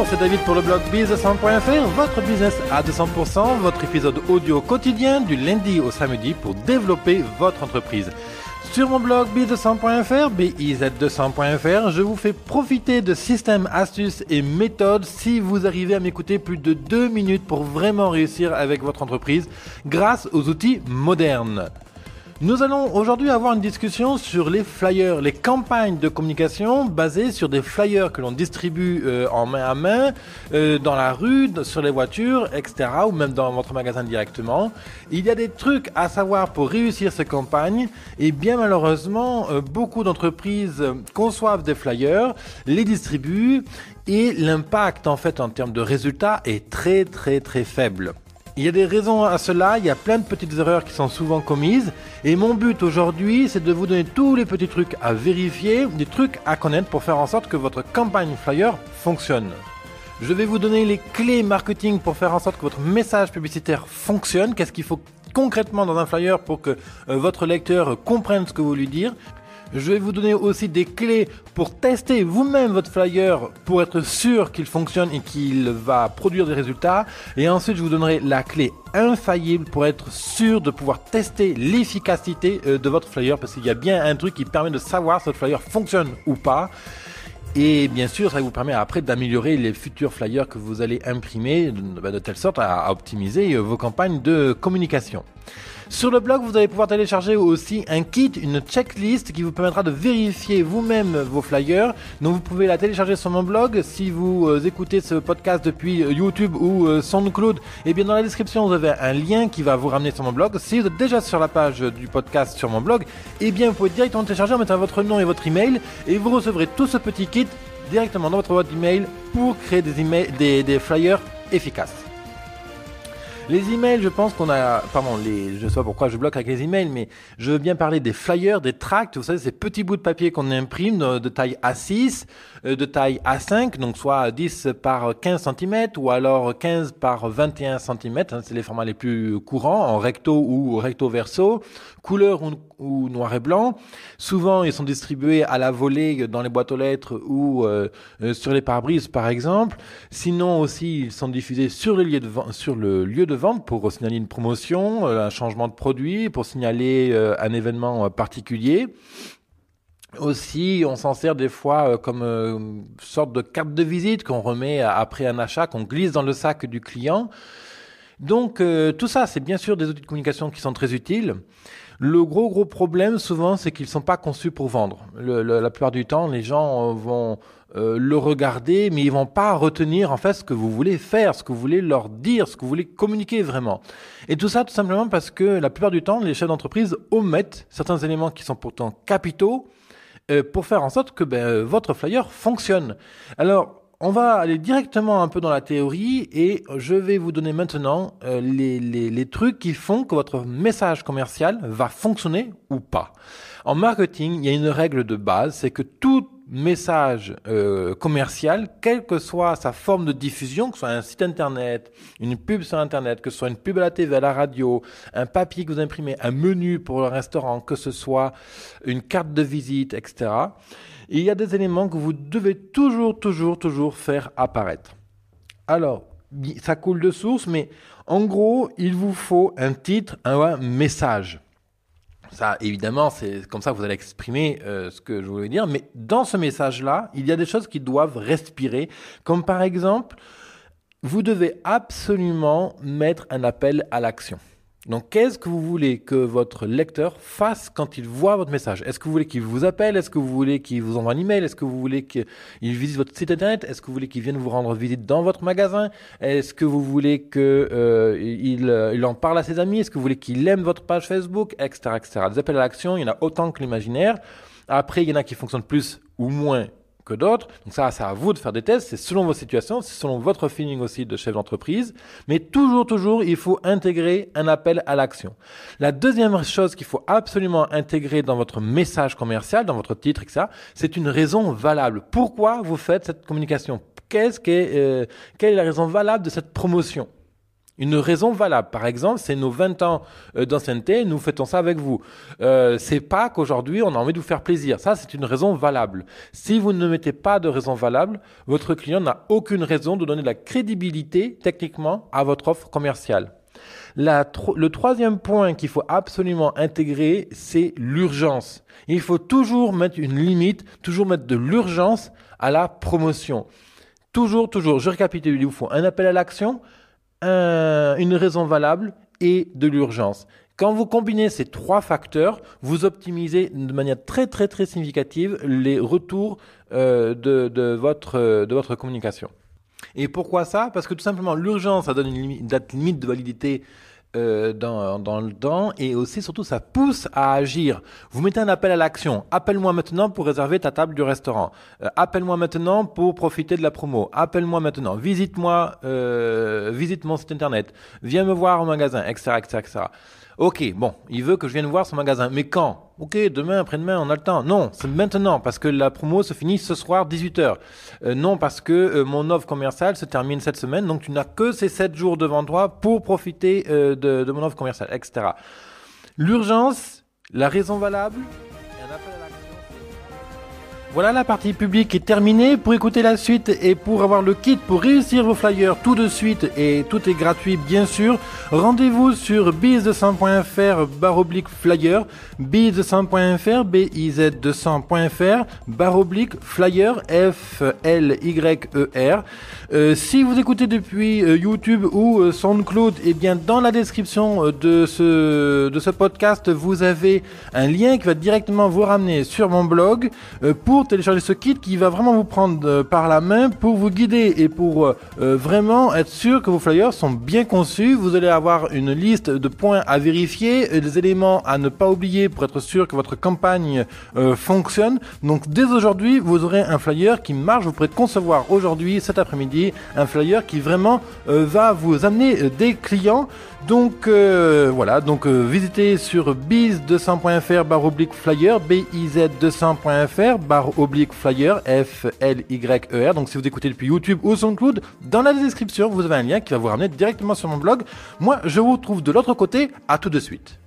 Bonjour, c'est David pour le blog Biz200.fr, votre business à 200%, votre épisode audio quotidien du lundi au samedi pour développer votre entreprise. Sur mon blog Biz200.fr, biz200.fr, je vous fais profiter de systèmes, astuces et méthodes si vous arrivez à m'écouter plus de 2 minutes pour vraiment réussir avec votre entreprise grâce aux outils modernes. Nous allons aujourd'hui avoir une discussion sur les flyers, les campagnes de communication basées sur des flyers que l'on distribue en main à main, dans la rue, sur les voitures, etc. ou même dans votre magasin directement. Il y a des trucs à savoir pour réussir ces campagnes et bien malheureusement, beaucoup d'entreprises conçoivent des flyers, les distribuent et l'impact en fait en termes de résultats est très faible. Il y a des raisons à cela, il y a plein de petites erreurs qui sont souvent commises et mon but aujourd'hui c'est de vous donner tous les petits trucs à vérifier, des trucs à connaître pour faire en sorte que votre campagne flyer fonctionne. Je vais vous donner les clés marketing pour faire en sorte que votre message publicitaire fonctionne, qu'est-ce qu'il faut concrètement dans un flyer pour que votre lecteur comprenne ce que vous voulez dire. Je vais vous donner aussi des clés pour tester vous-même votre flyer pour être sûr qu'il fonctionne et qu'il va produire des résultats. Et ensuite, je vous donnerai la clé infaillible pour être sûr de pouvoir tester l'efficacité de votre flyer parce qu'il y a bien un truc qui permet de savoir si votre flyer fonctionne ou pas. Et bien sûr, ça vous permet après d'améliorer les futurs flyers que vous allez imprimer de telle sorte à optimiser vos campagnes de communication. Sur le blog, vous allez pouvoir télécharger aussi un kit, une checklist qui vous permettra de vérifier vous-même vos flyers. Donc vous pouvez la télécharger sur mon blog. Si vous écoutez ce podcast depuis YouTube ou SoundCloud, et bien dans la description vous avez un lien qui va vous ramener sur mon blog. Si vous êtes déjà sur la page du podcast sur mon blog, et bien vous pouvez directement télécharger en mettant votre nom et votre email et vous recevrez tout ce petit kit directement dans votre boîte email pour créer des flyers efficaces. Les emails, je pense qu'on a, je sais pas pourquoi je bloque avec les emails, mais je veux bien parler des flyers, des tracts, vous savez, ces petits bouts de papier qu'on imprime de taille A6, de taille A5, donc soit 10 par 15 cm ou alors 15 par 21 cm, c'est les formats les plus courants, en recto ou recto verso, couleur ou noir et blanc. Souvent, ils sont distribués à la volée dans les boîtes aux lettres ou sur les pare-brises, par exemple. Sinon aussi, ils sont diffusés sur le lieu de vente pour signaler une promotion, un changement de produit, pour signaler un événement particulier. Aussi, on s'en sert des fois comme sorte de carte de visite qu'on remet après un achat, qu'on glisse dans le sac du client. Donc, tout ça, c'est bien sûr des outils de communication qui sont très utiles. Le gros problème, souvent, c'est qu'ils ne sont pas conçus pour vendre. La plupart du temps, les gens vont le regarder, mais ils vont pas retenir en fait ce que vous voulez faire, ce que vous voulez leur dire, ce que vous voulez communiquer vraiment. Et tout ça, tout simplement parce que la plupart du temps, les chefs d'entreprise omettent certains éléments qui sont pourtant capitaux pour faire en sorte que votre flyer fonctionne. Alors, on va aller directement un peu dans la théorie et je vais vous donner maintenant les trucs qui font que votre message commercial va fonctionner ou pas. En marketing, il y a une règle de base, c'est que tout message commercial, quelle que soit sa forme de diffusion, que ce soit un site internet, une pub sur internet, que ce soit une pub à la TV, à la radio, un papier que vous imprimez, un menu pour le restaurant, que ce soit une carte de visite, etc. Il y a des éléments que vous devez toujours faire apparaître. Alors, ça coule de source, mais en gros, il vous faut un titre, un message. Ça, évidemment, c'est comme ça que vous allez exprimer ce que je voulais dire. Mais dans ce message-là, il y a des choses qui doivent respirer. Comme par exemple, vous devez absolument mettre un appel à l'action. Donc, qu'est-ce que vous voulez que votre lecteur fasse quand il voit votre message ? Est-ce que vous voulez qu'il vous appelle ? Est-ce que vous voulez qu'il vous envoie un email ? Est-ce que vous voulez qu'il visite votre site internet ? Est-ce que vous voulez qu'il vienne vous rendre visite dans votre magasin ? Est-ce que vous voulez qu'il en parle à ses amis ? Est-ce que vous voulez qu'il aime votre page Facebook ? Etc., etc. Des appels à l'action, il y en a autant que l'imaginaire. Après, il y en a qui fonctionnent plus ou moins que d'autres. Donc ça, c'est à vous de faire des tests. C'est selon vos situations, c'est selon votre feeling aussi de chef d'entreprise. Mais toujours, il faut intégrer un appel à l'action. La deuxième chose qu'il faut absolument intégrer dans votre message commercial, dans votre titre, etc., c'est une raison valable. Pourquoi vous faites cette communication ? Quelle est la raison valable de cette promotion ? Une raison valable. Par exemple, c'est nos 20 ans d'ancienneté, nous fêtons ça avec vous. C'est pas qu'aujourd'hui on a envie de vous faire plaisir. Ça, c'est une raison valable. Si vous ne mettez pas de raison valable, votre client n'a aucune raison de donner de la crédibilité techniquement à votre offre commerciale. Le troisième point qu'il faut absolument intégrer, c'est l'urgence. Il faut toujours mettre une limite, toujours mettre de l'urgence à la promotion. Toujours, je récapitule, il vous faut un appel à l'action, une raison valable et de l'urgence. Quand vous combinez ces trois facteurs, vous optimisez de manière très significative les retours de votre communication. Et pourquoi ça ? Parce que tout simplement, l'urgence, ça donne une date limite de validité dans le temps, et aussi surtout ça pousse à agir. Vous mettez un appel à l'action. Appelle-moi maintenant pour réserver ta table du restaurant. Appelle-moi maintenant pour profiter de la promo. Appelle-moi maintenant. Visite mon site internet. Viens me voir au magasin, etc. Ok, bon, il veut que je vienne voir son magasin. Mais quand ? Ok, demain, après-demain, on a le temps. Non, c'est maintenant, parce que la promo se finit ce soir, 18h. Non, parce que mon offre commerciale se termine cette semaine, donc tu n'as que ces 7 jours devant toi pour profiter de mon offre commerciale, etc. L'urgence, la raison valable, et un appel à l'action. Voilà, la partie publique est terminée. Pour écouter la suite et pour avoir le kit pour réussir vos flyers tout de suite, et tout est gratuit bien sûr, rendez-vous sur biz200.fr/flyer, biz200.fr, biz200.fr/flyer, FLYER. Si vous écoutez depuis YouTube ou SoundCloud, eh bien dans la description de ce podcast, vous avez un lien qui va directement vous ramener sur mon blog pour télécharger ce kit qui va vraiment vous prendre par la main pour vous guider et pour vraiment être sûr que vos flyers sont bien conçus. Vous allez avoir une liste de points à vérifier, des éléments à ne pas oublier pour être sûr que votre campagne fonctionne. Donc dès aujourd'hui, vous aurez un flyer qui marche. Vous pourrez concevoir aujourd'hui, cet après-midi, un flyer qui vraiment va vous amener des clients. Donc voilà, donc visitez sur biz200.fr/flyer, biz200.fr/flyer, FLYER. Donc si vous écoutez depuis YouTube ou SoundCloud, dans la description, vous avez un lien qui va vous ramener directement sur mon blog. Moi, je vous retrouve de l'autre côté. À tout de suite.